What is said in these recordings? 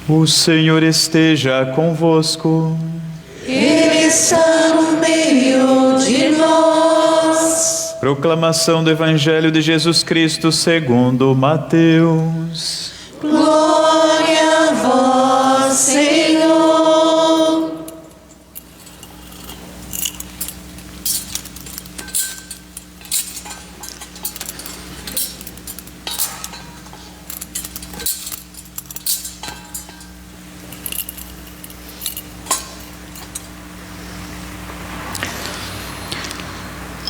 O Senhor esteja convosco. Ele está no meio de nós. Proclamação do Evangelho de Jesus Cristo segundo Mateus. Glória a vós, Senhor.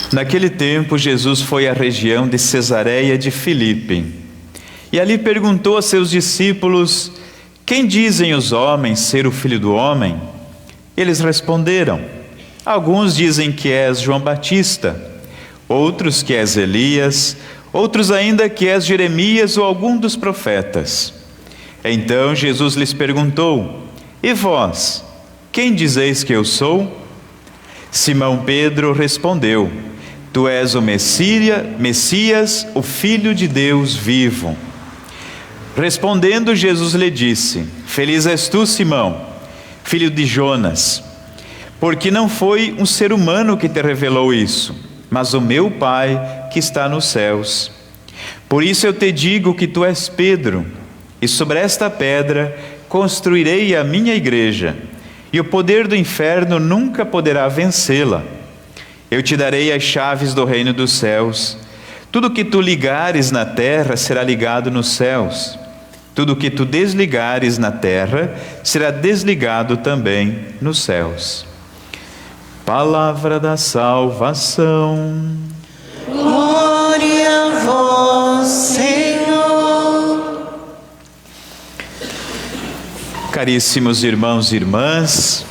Naquele tempo, Jesus foi à região de Cesareia de Filipe. E ali perguntou a seus discípulos: quem dizem os homens ser o Filho do Homem? Eles responderam: alguns dizem que és João Batista, outros que és Elias, outros ainda que és Jeremias ou algum dos profetas. Então Jesus lhes perguntou: e vós, quem dizeis que eu sou? Simão Pedro respondeu: tu és o Messias, o Filho de Deus vivo. Respondendo, Jesus lhe disse: feliz és tu, Simão, filho de Jonas, porque não foi um ser humano que te revelou isso, mas o meu Pai que está nos céus. Por isso eu te digo que tu és Pedro, e sobre esta pedra construirei a minha igreja, e o poder do inferno nunca poderá vencê-la. Eu te darei as chaves do reino dos céus. Tudo que tu ligares na terra será ligado nos céus. Tudo que tu desligares na terra será desligado também nos céus. Palavra da salvação. Glória a vós, Senhor. Caríssimos irmãos e irmãs,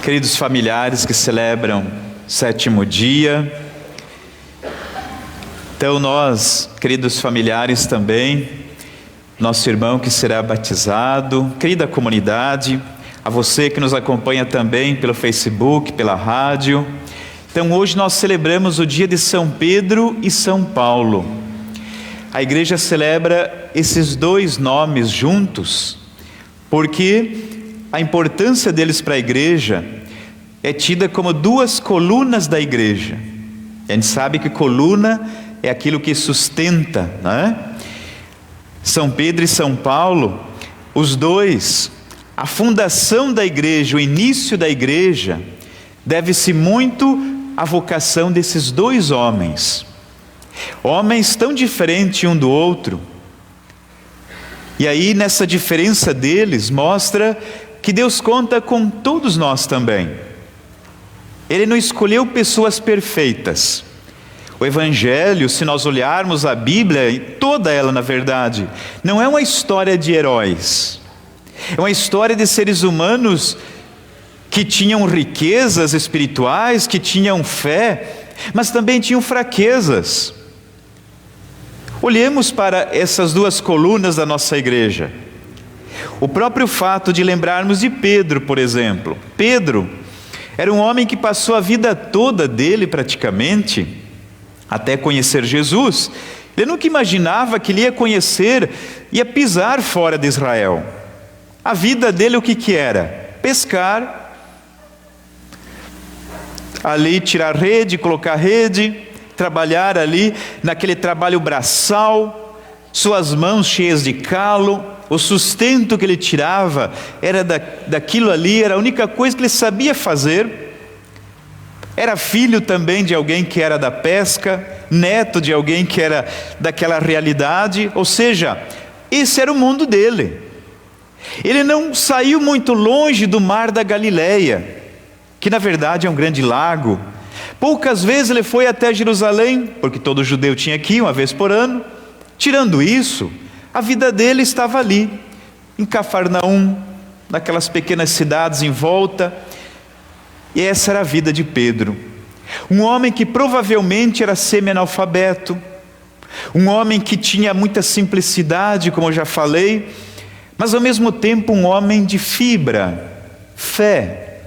queridos familiares que celebram sétimo dia, então nós, queridos familiares também, nosso irmão que será batizado, querida comunidade, a você que nos acompanha também pelo Facebook, pela rádio. Então hoje nós celebramos o dia de São Pedro e São Paulo. A igreja celebra esses dois nomes juntos, porque a importância deles para a igreja é tida como duas colunas da igreja. A gente sabe que coluna é aquilo que sustenta, né? São Pedro e São Paulo, os dois, a fundação da igreja, o início da igreja, deve-se muito à vocação desses dois homens. Homens tão diferentes um do outro. E aí nessa diferença deles mostra que Deus conta com todos nós também. Ele não escolheu pessoas perfeitas. O Evangelho, se nós olharmos a Bíblia, toda ela na verdade, não é uma história de heróis. É uma história de seres humanos que tinham riquezas espirituais, que tinham fé, mas também tinham fraquezas. Olhemos para essas duas colunas da nossa igreja. O próprio fato de lembrarmos de Pedro, por exemplo. Pedro era um homem que passou a vida toda dele praticamente, até conhecer Jesus. Ele nunca imaginava que ele ia conhecer, ia pisar fora de Israel. A vida dele o que era? Pescar, ali tirar rede, colocar rede, trabalhar ali naquele trabalho braçal, suas mãos cheias de calo, o sustento que ele tirava era daquilo ali, era a única coisa que ele sabia fazer. Era filho também de alguém que era da pesca, neto de alguém que era daquela realidade, ou seja, esse era o mundo dele. Ele não saiu muito longe do mar da Galileia, que na verdade é um grande lago. Poucas vezes ele foi até Jerusalém, porque todo judeu tinha que ir uma vez por ano. Tirando isso, a vida dele estava ali, em Cafarnaum, naquelas pequenas cidades em volta. E essa era a vida de Pedro. Um homem que provavelmente era semi-analfabeto, um homem que tinha muita simplicidade, como eu já falei, mas ao mesmo tempo um homem de fibra, fé.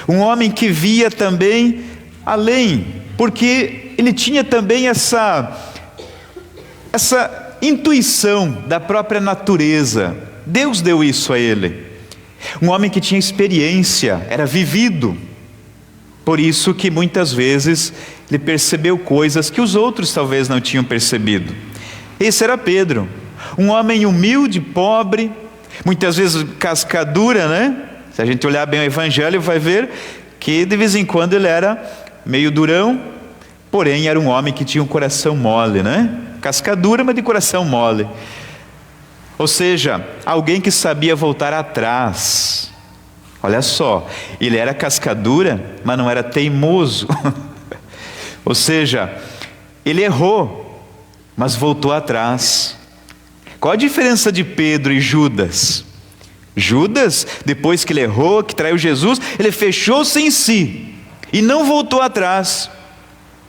Um homem que via também além, porque ele tinha também essa intuição da própria natureza. Deus deu isso a ele. Um homem que tinha experiência, era vivido. Por isso que muitas vezes ele percebeu coisas que os outros talvez não tinham percebido. Esse era Pedro, um homem humilde, pobre, muitas vezes cascadura, né? Se a gente olhar bem o evangelho, vai ver que de vez em quando ele era meio durão, porém era um homem que tinha um coração mole, né? Cascadura, mas de coração mole. Ou seja, alguém que sabia voltar atrás. Olha só, ele era cascadura, mas não era teimoso. Ou seja, ele errou, mas voltou atrás. Qual a diferença de Pedro e Judas? Judas, depois que ele errou, que traiu Jesus, ele fechou-se em si e não voltou atrás.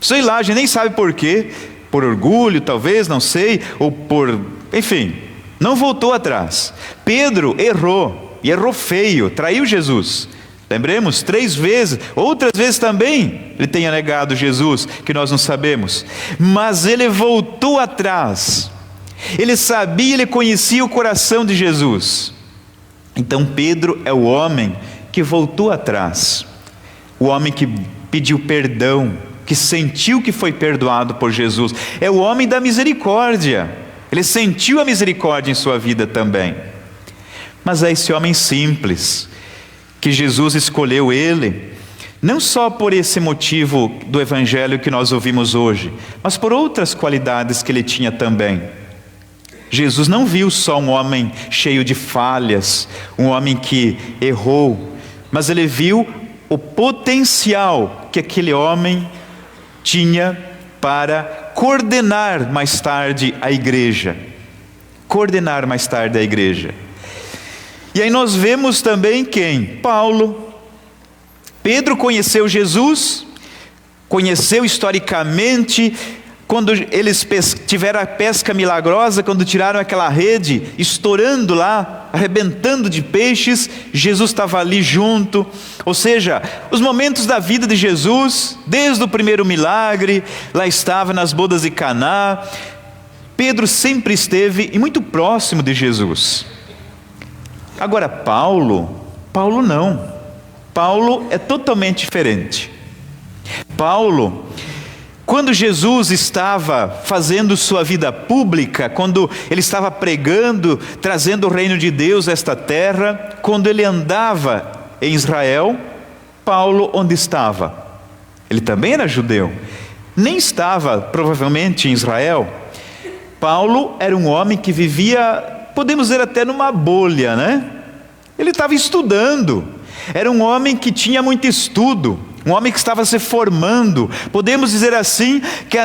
Sei lá, a gente nem sabe por quê. Por orgulho, talvez, não sei, ou por... enfim, não voltou atrás. Pedro errou, e errou feio, traiu Jesus. Lembremos, 3 vezes, outras vezes também ele tenha negado Jesus, que nós não sabemos. Mas ele voltou atrás. Ele sabia, ele conhecia o coração de Jesus. Então Pedro é o homem que voltou atrás. O homem que pediu perdão, que sentiu que foi perdoado por Jesus. É o homem da misericórdia. Ele sentiu a misericórdia em sua vida também. Mas é esse homem simples, que Jesus escolheu ele, não só por esse motivo do evangelho que nós ouvimos hoje, mas por outras qualidades que ele tinha também. Jesus não viu só um homem cheio de falhas, um homem que errou, mas ele viu o potencial que aquele homem tinha para coordenar mais tarde a igreja. Coordenar mais tarde a igreja. E aí nós vemos também quem? Paulo. Pedro conheceu Jesus, conheceu historicamente, quando eles tiveram a pesca milagrosa, quando tiraram aquela rede, estourando lá, arrebentando de peixes, Jesus estava ali junto. Ou seja, os momentos da vida de Jesus, desde o primeiro milagre, lá estava nas bodas de Caná, Pedro sempre esteve e muito próximo de Jesus. Agora Paulo não. Paulo é totalmente diferente. Paulo, quando Jesus estava fazendo sua vida pública, quando ele estava pregando, trazendo o reino de Deus a esta terra, quando ele andava em Israel, Paulo onde estava? Ele também era judeu. Nem estava provavelmente em Israel. Paulo era um homem que vivia, podemos dizer até numa bolha, né? Ele estava estudando. Era um homem que tinha muito estudo, um homem que estava se formando. Podemos dizer assim que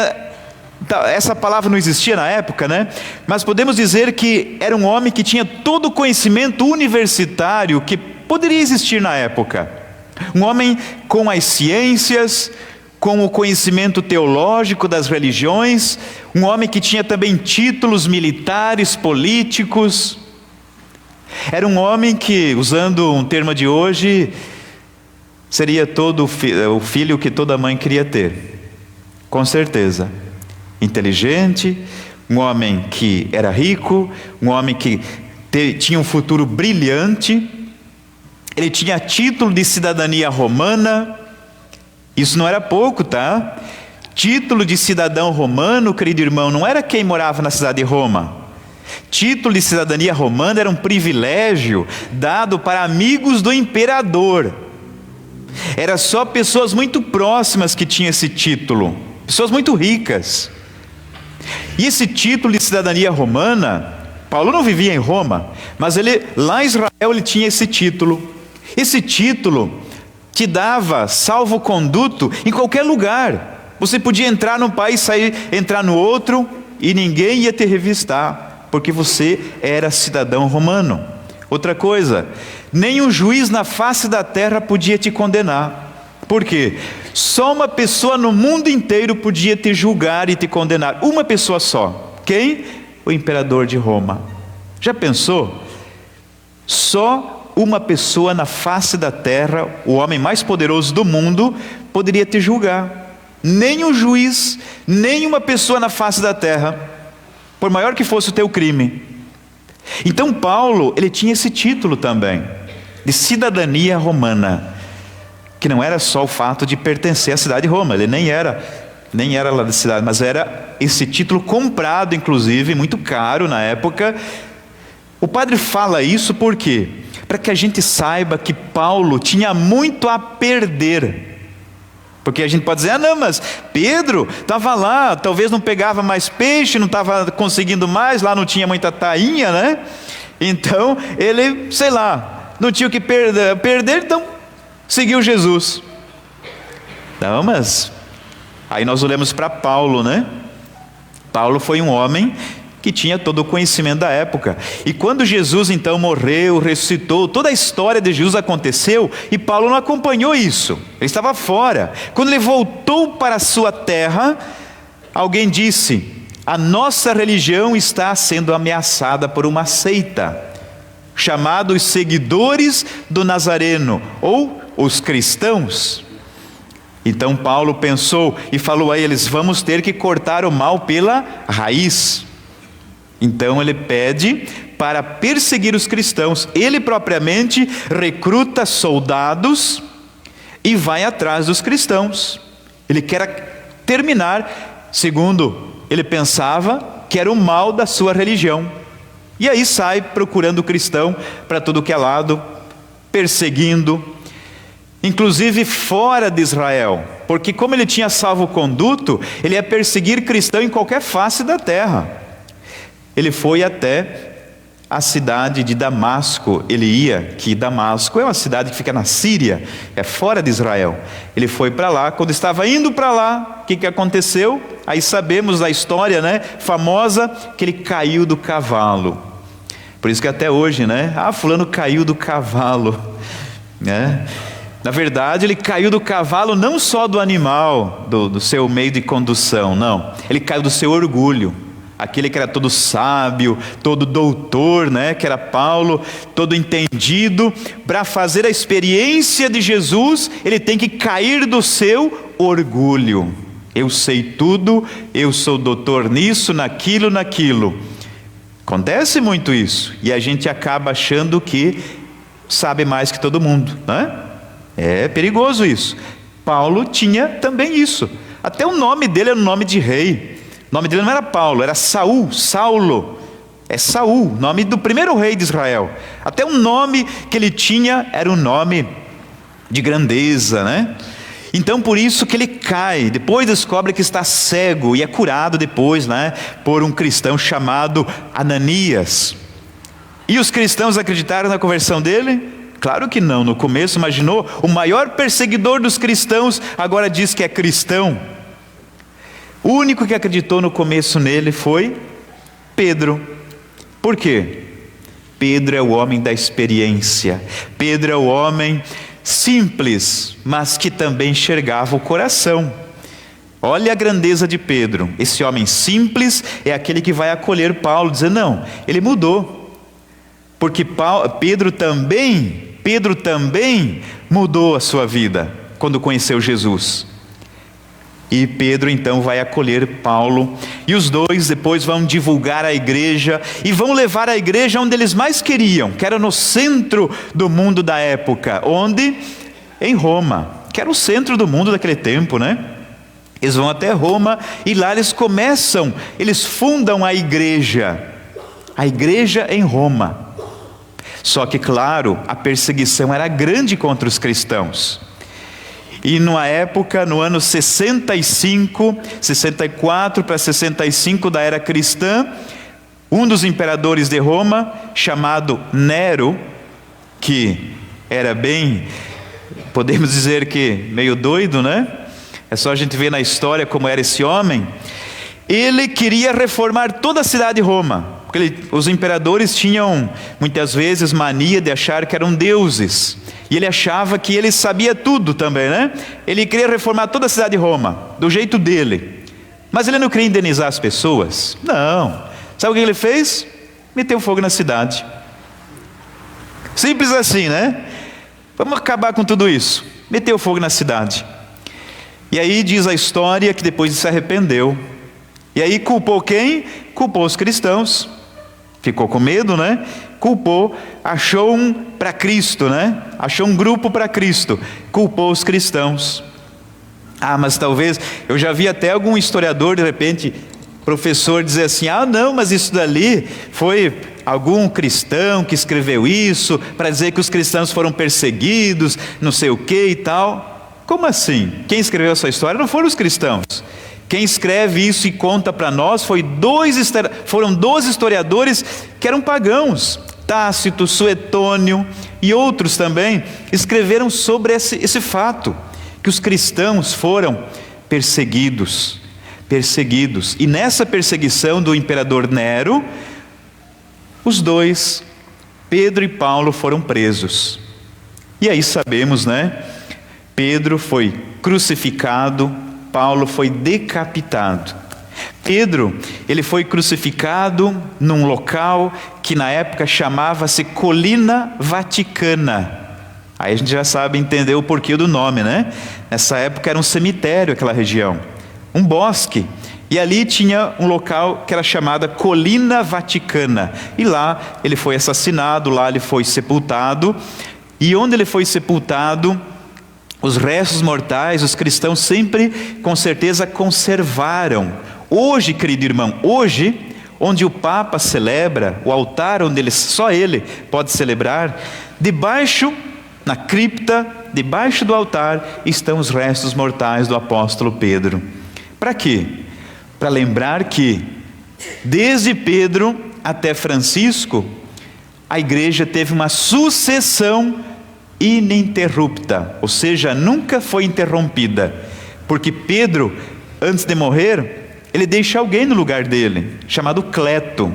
essa palavra não existia na época, né? Mas podemos dizer que era um homem que tinha todo o conhecimento universitário que poderia existir na época. Um homem com as ciências, com o conhecimento teológico das religiões, um homem que tinha também títulos militares, políticos. Era um homem que, usando um termo de hoje, seria todo o filho que toda mãe queria ter, com certeza. Inteligente, um homem que era rico, um homem que tinha um futuro brilhante. Ele tinha título de cidadania romana. Isso não era pouco, tá? Título de cidadão romano, querido irmão, não era quem morava na cidade de Roma. Título de cidadania romana era um privilégio dado para amigos do imperador. Era só pessoas muito próximas que tinham esse título, pessoas muito ricas. E esse título de cidadania romana, Paulo não vivia em Roma, mas lá em Israel ele tinha esse título. Esse título te dava salvo-conduto em qualquer lugar. Você podia entrar num país, entrar no outro, e ninguém ia te revistar, porque você era cidadão romano. Outra coisa, nenhum juiz na face da terra podia te condenar. Por quê? Só uma pessoa no mundo inteiro podia te julgar e te condenar. Uma pessoa só. Quem? O imperador de Roma. Já pensou? Só uma pessoa na face da terra, o homem mais poderoso do mundo, poderia te julgar. Nem um juiz, nem uma pessoa na face da terra, por maior que fosse o teu crime. Então Paulo, ele tinha esse título também, de cidadania romana, que não era só o fato de pertencer à cidade de Roma, ele nem era lá da cidade, mas era esse título comprado, inclusive, muito caro na época. O padre fala isso por quê? Para que a gente saiba que Paulo tinha muito a perder. Porque a gente pode dizer, não, mas Pedro estava lá, talvez não pegava mais peixe, não estava conseguindo mais, lá não tinha muita tainha, né? Então, ele, sei lá, não tinha o que perder, então seguiu Jesus. Não, mas aí nós olhamos para Paulo, né? Paulo foi um homem que tinha todo o conhecimento da época. E quando Jesus então morreu, ressuscitou, toda a história de Jesus aconteceu, e Paulo não acompanhou isso, ele estava fora. Quando ele voltou para a sua terra, alguém disse: a nossa religião está sendo ameaçada por uma seita, chamada os seguidores do Nazareno, ou os cristãos. Então Paulo pensou e falou a eles: vamos ter que cortar o mal pela raiz. Então ele pede para perseguir os cristãos. Ele propriamente recruta soldados e vai atrás dos cristãos. Ele quer terminar, segundo ele pensava, que era o mal da sua religião. E aí sai procurando o cristão para tudo que é lado, perseguindo, inclusive fora de Israel, porque como ele tinha salvo-conduto, ele ia perseguir cristão em qualquer face da terra. Ele foi até a cidade de Damasco, que Damasco é uma cidade que fica na Síria, é fora de Israel. Ele foi para lá, quando estava indo para lá, o que aconteceu? Aí sabemos a história, né, famosa, que ele caiu do cavalo. Por isso que até hoje, né, fulano caiu do cavalo, né? Na verdade, ele caiu do cavalo não só do animal, do seu meio de condução, não. Ele caiu do seu orgulho. Aquele que era todo sábio, todo doutor, né, que era Paulo, todo entendido, para fazer a experiência de Jesus, ele tem que cair do seu orgulho. Eu sei tudo, eu sou doutor nisso, naquilo. Acontece muito isso, e a gente acaba achando que sabe mais que todo mundo, né? É perigoso isso. Paulo tinha também isso. Até o nome dele era um nome de rei. O nome dele não era Paulo, era Saul, Saulo. É Saul, nome do primeiro rei de Israel. Até o nome que ele tinha era um nome de grandeza, né? Então por isso que ele cai, depois descobre que está cego e é curado depois, né, por um cristão chamado Ananias. E os cristãos acreditaram na conversão dele? Claro que não. No começo, imaginou, o maior perseguidor dos cristãos agora diz que é cristão. O único que acreditou no começo nele foi Pedro. Por quê? Pedro é o homem da experiência. Pedro é o homem simples, mas que também enxergava o coração. Olha a grandeza de Pedro. Esse homem simples é aquele que vai acolher Paulo, dizer, não, ele mudou. Porque Pedro também mudou a sua vida quando conheceu Jesus. E Pedro então vai acolher Paulo, e os dois depois vão divulgar a igreja, e vão levar a igreja onde eles mais queriam, que era no centro do mundo da época. Onde? Em Roma, que era o centro do mundo daquele tempo, né? Eles vão até Roma, e lá eles fundam a igreja em Roma. Só que claro, a perseguição era grande contra os cristãos. E numa época, no ano 64 para 65 da era cristã, um dos imperadores de Roma, chamado Nero, que era podemos dizer que meio doido, né? É só a gente ver na história como era esse homem. Ele queria reformar toda a cidade de Roma. Porque os imperadores tinham muitas vezes mania de achar que eram deuses. E ele achava que ele sabia tudo também, né? Ele queria reformar toda a cidade de Roma, do jeito dele. Mas ele não queria indenizar as pessoas. Não. Sabe o que ele fez? Meteu fogo na cidade. Simples assim, né? Vamos acabar com tudo isso. Meteu fogo na cidade. E aí diz a história que depois se arrependeu. E aí culpou quem? Culpou os cristãos. ficou com medo, né? Culpou, achou um para Cristo, né? Achou um grupo para Cristo, culpou os cristãos. Mas talvez, eu já vi até algum historiador, de repente, professor dizer assim, não, mas isso dali foi algum cristão que escreveu isso, para dizer que os cristãos foram perseguidos, não sei o que e tal. Como assim? Quem escreveu essa história não foram os cristãos. Quem escreve isso e conta para nós foram 12 historiadores que eram pagãos. Tácito, Suetônio e outros também escreveram sobre esse fato, que os cristãos foram perseguidos. E nessa perseguição do imperador Nero, os dois, Pedro e Paulo, foram presos. E aí sabemos, né? Pedro foi crucificado, Paulo foi decapitado. Pedro, ele foi crucificado num local que na época chamava-se Colina Vaticana. Aí a gente já sabe entender o porquê do nome, né? Nessa época era um cemitério aquela região, um bosque. E ali tinha um local que era chamada Colina Vaticana. E lá ele foi assassinado, lá ele foi sepultado. E onde ele foi sepultado, os restos mortais, os cristãos sempre, com certeza, conservaram. Hoje, querido irmão, hoje, onde o Papa celebra, o altar onde só ele pode celebrar, debaixo, na cripta, debaixo do altar, estão os restos mortais do apóstolo Pedro. Para quê? Para lembrar que, desde Pedro até Francisco, a igreja teve uma sucessão ininterrupta, ou seja, nunca foi interrompida, porque Pedro, antes de morrer, ele deixa alguém no lugar dele, chamado Cleto.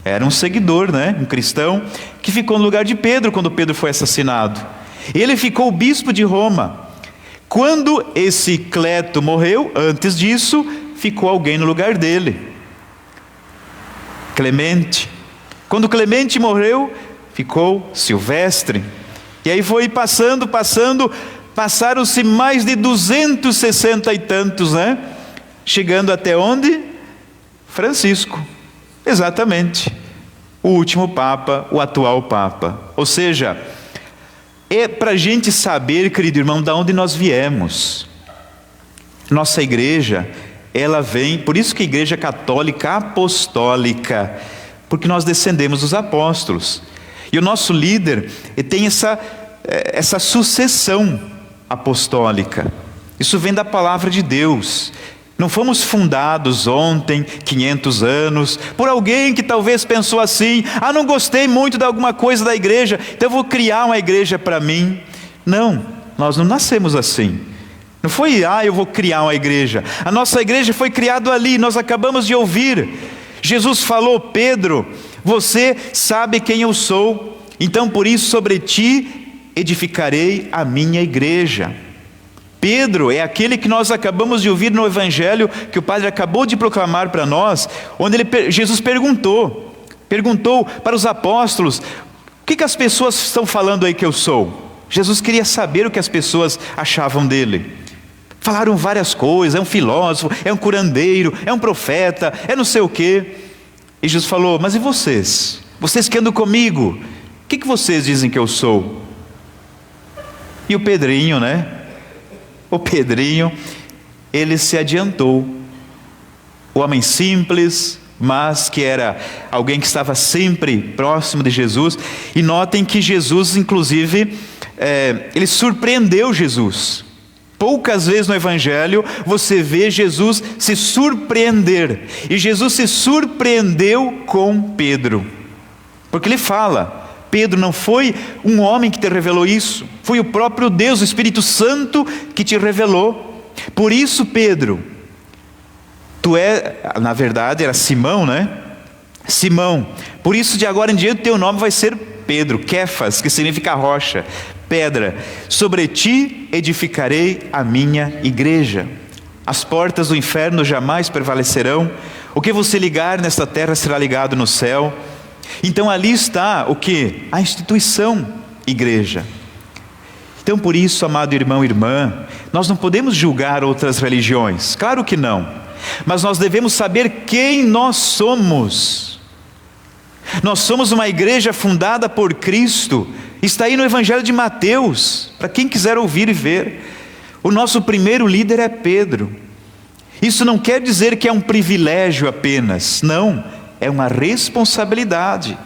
Era um seguidor, né? Um cristão, que ficou no lugar de Pedro quando Pedro foi assassinado. Ele ficou o bispo de Roma. Quando esse Cleto morreu, antes disso, ficou alguém no lugar dele, Clemente. Quando Clemente morreu, ficou Silvestre. E aí foi passaram-se mais de 260 e tantos, né? Chegando até onde? Francisco, exatamente, o último Papa, o atual Papa. Ou seja, é para a gente saber, querido irmão, de onde nós viemos. Nossa igreja, ela vem, por isso que a igreja católica apostólica, porque nós descendemos dos apóstolos. E o nosso líder tem essa sucessão apostólica. Isso vem da palavra de Deus. Não fomos fundados ontem, 500 anos, por alguém que talvez pensou assim, não gostei muito de alguma coisa da igreja, então eu vou criar uma igreja para mim. Não, nós não nascemos assim. Não foi, eu vou criar uma igreja. A nossa igreja foi criada ali, nós acabamos de ouvir. Jesus falou, Pedro, você sabe quem eu sou, então por isso sobre ti edificarei a minha igreja. Pedro é aquele que nós acabamos de ouvir no Evangelho, que o Padre acabou de proclamar para nós, onde Jesus perguntou para os apóstolos, o que as pessoas estão falando aí que eu sou? Jesus queria saber o que as pessoas achavam dele. Falaram várias coisas, é um filósofo, é um curandeiro, é um profeta, é não sei o quê. E Jesus falou, mas e vocês? Vocês que andam comigo, o que vocês dizem que eu sou? E o Pedrinho, né? O Pedrinho, ele se adiantou. O homem simples, mas que era alguém que estava sempre próximo de Jesus. E notem que Jesus, inclusive, ele surpreendeu Jesus. Poucas vezes no Evangelho você vê Jesus se surpreender. E Jesus se surpreendeu com Pedro. Porque ele fala, Pedro, não foi um homem que te revelou isso, foi o próprio Deus, o Espírito Santo que te revelou. Por isso, Pedro, na verdade era Simão, né? Simão, por isso de agora em diante teu nome vai ser Pedro, Kéfas, que significa rocha, pedra. Sobre ti edificarei a minha igreja. As portas do inferno jamais prevalecerão. O que você ligar nesta terra será ligado no céu. Então ali está o que? A instituição igreja. Então por isso, amado irmão e irmã, nós não podemos julgar outras religiões, claro que não, mas nós devemos saber quem nós somos. Nós somos uma igreja fundada por Cristo. Está aí no Evangelho de Mateus, para quem quiser ouvir e ver. O nosso primeiro líder é Pedro. Isso não quer dizer que é um privilégio apenas. Não, é uma responsabilidade.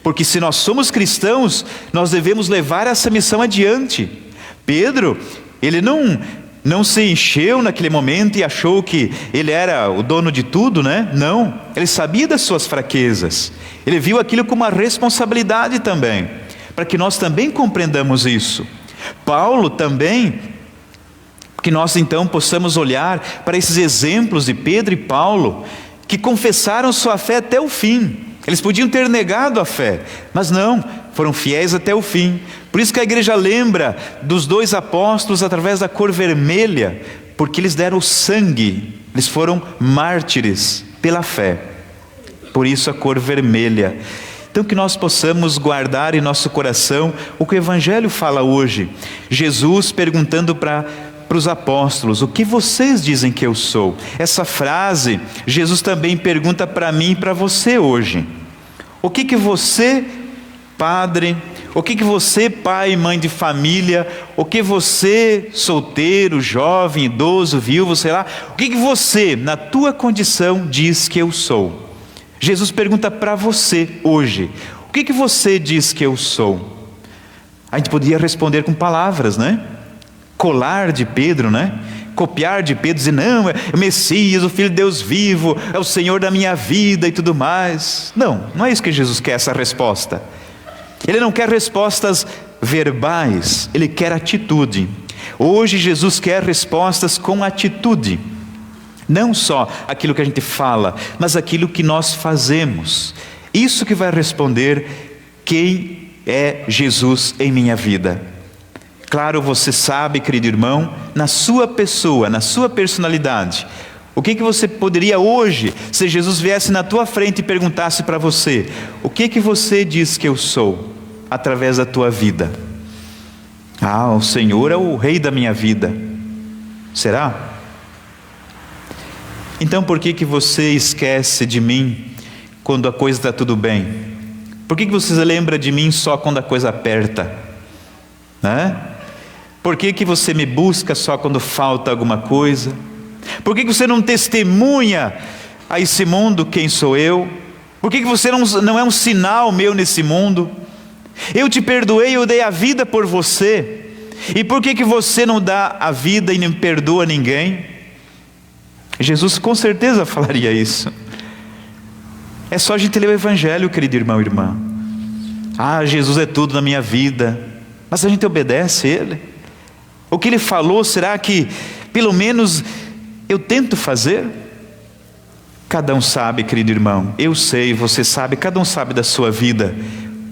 Porque se nós somos cristãos, nós devemos levar essa missão adiante. Pedro, ele não se encheu naquele momento e achou que ele era o dono de tudo, né? Não, ele sabia das suas fraquezas. Ele viu aquilo como uma responsabilidade também, para que nós também compreendamos isso. Paulo também, que nós então possamos olhar para esses exemplos de Pedro e Paulo, que confessaram sua fé até o fim. Eles podiam ter negado a fé, mas não, foram fiéis até o fim. Por isso que a igreja lembra dos 2 apóstolos através da cor vermelha, porque eles deram sangue, eles foram mártires pela fé. Por isso a cor vermelha. Então que nós possamos guardar em nosso coração o que o Evangelho fala hoje. Jesus perguntando para os apóstolos: o que vocês dizem que eu sou? Essa frase, Jesus também pergunta para mim e para você hoje. O que você, padre, o que você, pai e mãe de família, o que você, solteiro, jovem, idoso, viúvo, sei lá, o que você, na tua condição, diz que eu sou? Jesus pergunta para você hoje: o que você diz que eu sou? A gente podia responder com palavras, né? Colar de Pedro, né? Copiar de Pedro, dizer: não, é o Messias, o Filho de Deus vivo, é o Senhor da minha vida e tudo mais. Não é isso que Jesus quer, essa resposta. Ele não quer respostas verbais, Ele quer atitude. Hoje Jesus quer respostas com atitude. Não só aquilo que a gente fala, mas aquilo que nós fazemos. Isso que vai responder quem é Jesus em minha vida. Claro, você sabe, querido irmão, na sua pessoa, na sua personalidade, o que você poderia hoje, se Jesus viesse na tua frente e perguntasse para você: o que você diz que eu sou, através da tua vida? Ah, o Senhor é o Rei da minha vida. Será? Então por que você esquece de mim quando a coisa está tudo bem? Por que você lembra de mim só quando a coisa aperta? Né? Por que você me busca só quando falta alguma coisa? Por que você não testemunha a esse mundo quem sou eu? Por que você não é um sinal meu nesse mundo? Eu te perdoei, eu dei a vida por você. E por que você não dá a vida e não perdoa ninguém? Jesus com certeza falaria isso. É só a gente ler o Evangelho, querido irmão e irmã. Ah, Jesus é tudo na minha vida. Mas a gente obedece Ele? O que Ele falou, será que pelo menos eu tento fazer? Cada um sabe, querido irmão, eu sei, você sabe, cada um sabe da sua vida,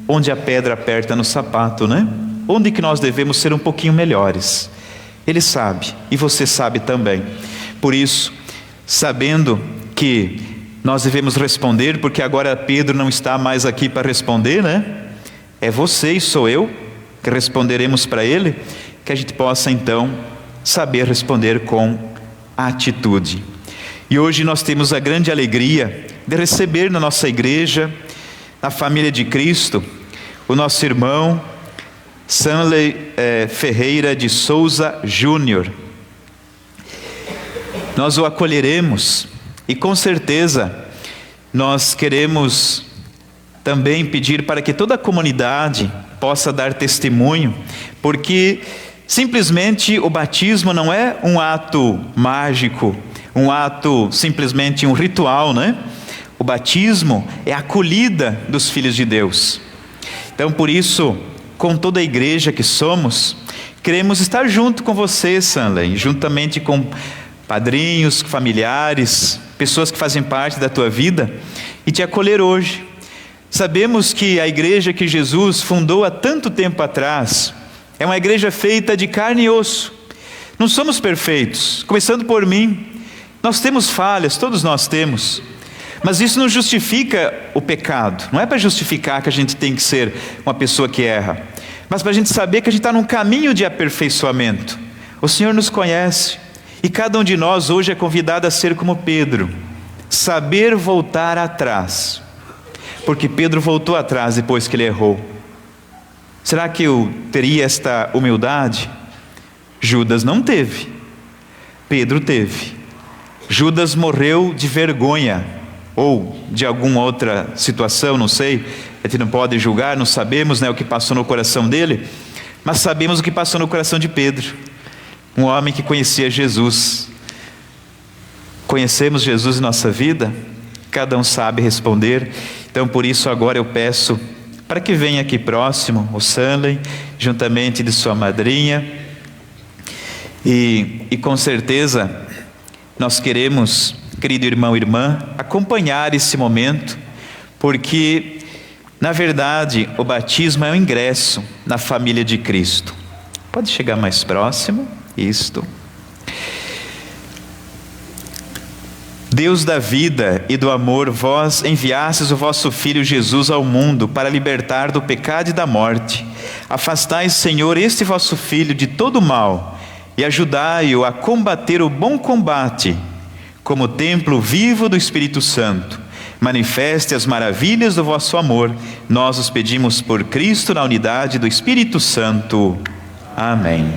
onde a pedra aperta no sapato, né? Onde que nós devemos ser um pouquinho melhores. Ele sabe, e você sabe também. Por isso, sabendo que nós devemos responder, porque agora Pedro não está mais aqui para responder, né? É você e sou eu que responderemos para ele, que a gente possa então saber responder com atitude. E hoje nós temos a grande alegria de receber na nossa igreja, na família de Cristo, o nosso irmão Sanley Ferreira de Souza Júnior. Nós o acolheremos e com certeza nós queremos também pedir para que toda a comunidade possa dar testemunho, porque simplesmente o batismo não é um ato mágico, um ato simplesmente um ritual, né? O batismo é a acolhida dos filhos de Deus. Então por isso, com toda a igreja que somos, queremos estar junto com você, Sanley, juntamente com padrinhos, familiares, pessoas que fazem parte da tua vida, e te acolher hoje. Sabemos que a igreja que Jesus fundou há tanto tempo atrás é uma igreja feita de carne e osso. Não somos perfeitos, começando por mim. Nós temos falhas, todos nós temos. Mas isso não justifica o pecado. Não é para justificar que a gente tem que ser uma pessoa que erra, mas para a gente saber que a gente está num caminho de aperfeiçoamento. O Senhor nos conhece, e cada um de nós hoje é convidado a ser como Pedro, saber voltar atrás. porque Pedro voltou atrás depois que ele errou. Será que eu teria esta humildade? Judas não teve, Pedro teve. Judas morreu de vergonha, ou de alguma outra situação, não sei, a gente não pode julgar, não sabemos, né, o que passou no coração dele, mas sabemos o que passou no coração de Pedro, um homem que conhecia Jesus. Conhecemos Jesus em nossa vida? Cada um sabe responder. Então por isso agora eu peço para que venha aqui próximo o Stanley, juntamente de sua madrinha, e com certeza nós queremos, querido irmão e irmã, acompanhar esse momento, porque na verdade o batismo é o ingresso na família de Cristo. Pode chegar mais próximo, isto. Deus da vida e do amor, vós enviastes o vosso Filho Jesus ao mundo para libertar do pecado e da morte. Afastai, Senhor, este vosso Filho de todo mal e ajudai-o a combater o bom combate, como templo vivo do Espírito Santo. Manifeste as maravilhas do vosso amor. Nós os pedimos por Cristo na unidade do Espírito Santo. Amém.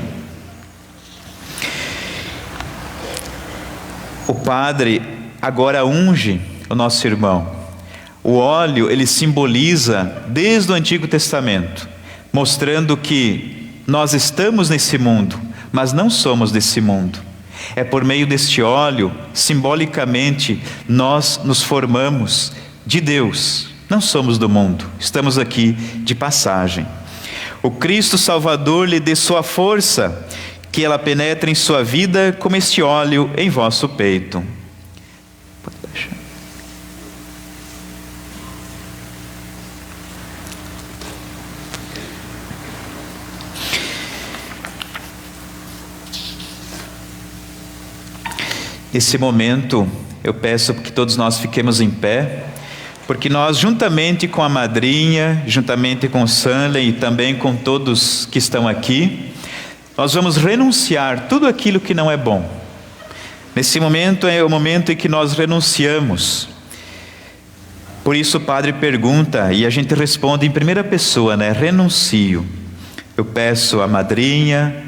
O Padre agora unge o nosso irmão. O óleo, ele simboliza desde o Antigo Testamento, mostrando que nós estamos nesse mundo, mas não somos desse mundo. É por meio deste óleo, simbolicamente, nós nos formamos de Deus. Não somos do mundo, estamos aqui de passagem. O Cristo Salvador lhe dê sua força, que ela penetre em sua vida como este óleo em vosso peito. Pode baixar. Nesse momento, eu peço que todos nós fiquemos em pé, porque nós, juntamente com a madrinha, juntamente com o Stanley e também com todos que estão aqui, nós vamos renunciar tudo aquilo que não é bom. Nesse momento é o momento em que nós renunciamos. Por isso o Padre pergunta, e a gente responde em primeira pessoa, né? Renuncio. Eu peço à madrinha,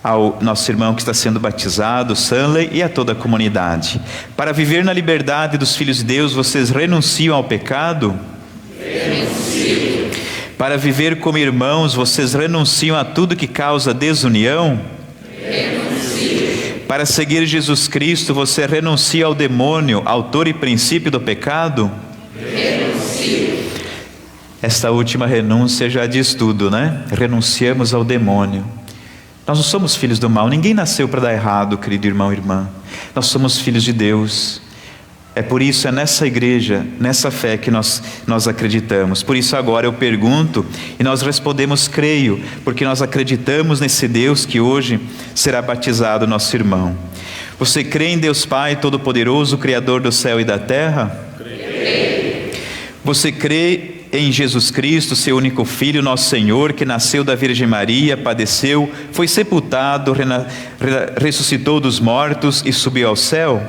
ao nosso irmão que está sendo batizado, Stanley, e a toda a comunidade. Para viver na liberdade dos filhos de Deus, vocês renunciam ao pecado? Renuncio. Para viver como irmãos, vocês renunciam a tudo que causa desunião? Renuncio. Para seguir Jesus Cristo, você renuncia ao demônio, autor e princípio do pecado? Renuncio. Esta última renúncia já diz tudo, né? Renunciamos ao demônio. Nós não somos filhos do mal, ninguém nasceu para dar errado, querido irmão e irmã. Nós somos filhos de Deus. É por isso, é nessa igreja, nessa fé que nós acreditamos. Por isso agora eu pergunto e nós respondemos creio, porque nós acreditamos nesse Deus que hoje será batizado nosso irmão. Você crê em Deus Pai Todo-Poderoso, Criador do céu e da terra? Creio. Você crê em Jesus Cristo, seu único Filho, nosso Senhor, que nasceu da Virgem Maria, padeceu, foi sepultado, ressuscitou dos mortos e subiu ao céu?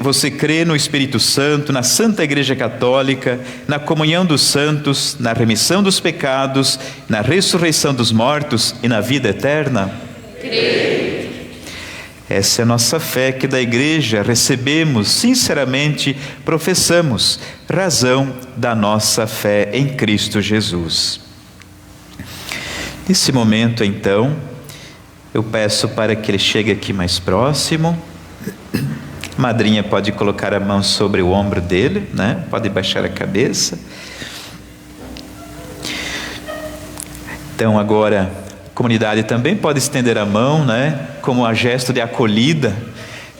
Você crê no Espírito Santo, na Santa Igreja Católica, na comunhão dos santos, na remissão dos pecados, na ressurreição dos mortos e na vida eterna? Creio. Essa é a nossa fé que da igreja recebemos, sinceramente professamos, razão da nossa fé em Cristo Jesus. Nesse momento então, eu peço para que ele chegue aqui mais próximo. A madrinha pode colocar a mão sobre o ombro dele, né? Pode baixar a cabeça. Então agora, a comunidade também pode estender a mão, né? Como um gesto de acolhida.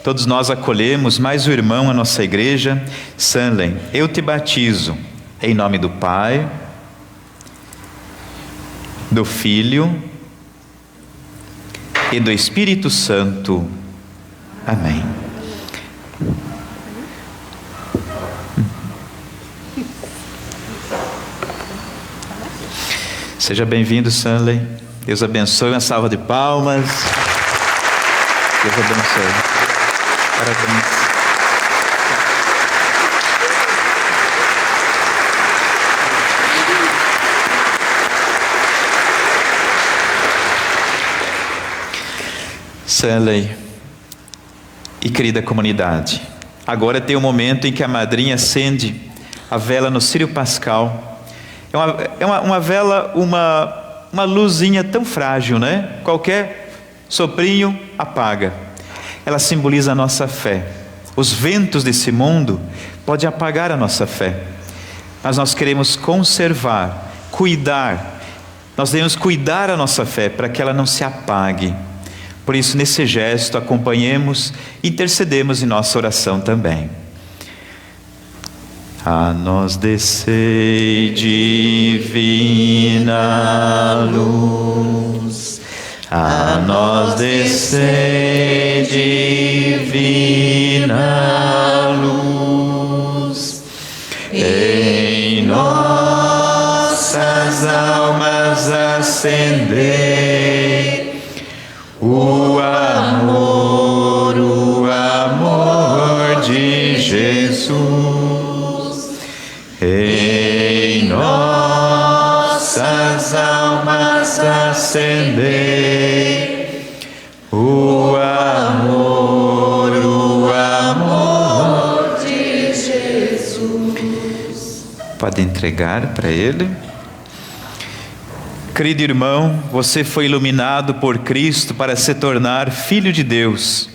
Todos nós acolhemos mais o irmão à nossa igreja. Stanley, eu te batizo em nome do Pai, do Filho e do Espírito Santo. Amém. Seja bem-vindo, Stanley. Deus abençoe. Uma salva de palmas. Deus abençoe. Parabéns. Stanley e querida comunidade, agora tem o momento em que a madrinha acende a vela no círio pascal. É uma vela, uma luzinha tão frágil, né? Qualquer soprinho apaga. Ela simboliza a nossa fé. Os ventos desse mundo podem apagar a nossa fé, mas nós queremos conservar, cuidar. Nós devemos cuidar a nossa fé para que ela não se apague. Por isso, nesse gesto, acompanhemos, intercedemos em nossa oração também. A nós descei divina luz, a nós descei divina luz, em nossas almas acender o amor de Jesus. Em nossas almas acender o amor de Jesus. Pode entregar para Ele. Querido irmão, você foi iluminado por Cristo para se tornar filho de Deus.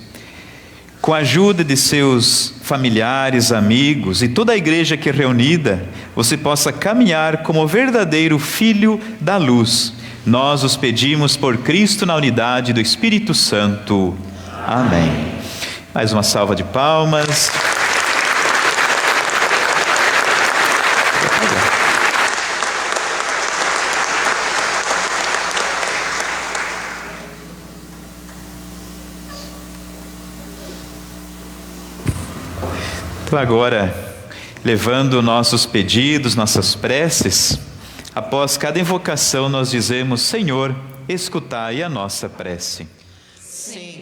Com a ajuda de seus familiares, amigos e toda a igreja aqui reunida, você possa caminhar como verdadeiro filho da luz. Nós os pedimos por Cristo na unidade do Espírito Santo. Amém. Mais uma salva de palmas. Então agora, levando nossos pedidos, nossas preces, após cada invocação nós dizemos: Senhor, escutai a nossa prece. Senhor,